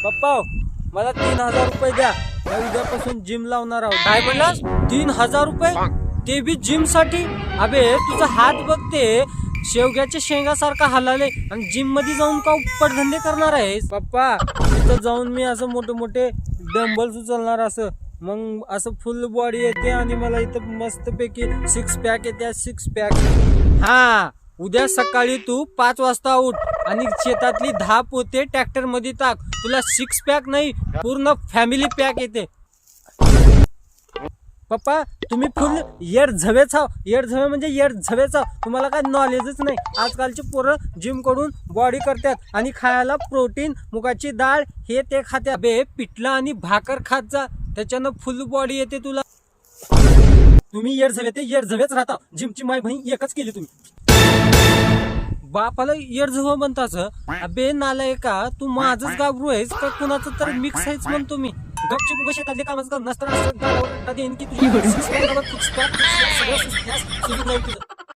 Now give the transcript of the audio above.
पप्पा मला 3,000 रुपये द्या. मी उद्यापासून जिम लावणार आहोत. काय म्हणलास? 3,000 रुपये ते बी जिम साठी? अबे तुझा हात बघते शेवग्याच्या शेंगासारखा हलाले आणि जिम मध्ये जाऊन का उपटधंदे करणार आहेस? पप्पा तिथं जाऊन मी असं मोठे मोठे डंबल्स उचलणार, असं मग असं फुल बॉडी येते आणि मला इथं मस्त पैकी 6 पॅक येते. 6 पॅक. हा उद्या सकाळी तू 5 वाजता उठ आणि शेतातली 10 पोते ट्रॅक्टर मध्ये टाक. तुला 6 पॅक नाही पूर्ण फॅमिली पॅक येते. पप्पा तुम्ही फुल येड झवेच आहो. येड झवे म्हणजे येड झवेच आहो. तुम्हाला काय नॉलेजच नाही. आजकालचे पोरं जिम कडून बॉडी करतात आणि खायला प्रोटीन मुगाची डाळ हे ते खात्यात. बे पिठला आणि भाकर खात जा, त्याच्यानं फुल बॉडी येते तुला. तुम्ही येड झवे ते येड झवेच राहता. जिमची माय बहीण एकच केली तुम्ही. बापाला येडझव म्हणताच? अबे नालायका तू माझच गाबरू आहेस का कुणाचं तर मिक्स आहेच म्हणतो मी. गपची उगा शेतातले कामच कर नसताना असं गावावर देईन की तुझी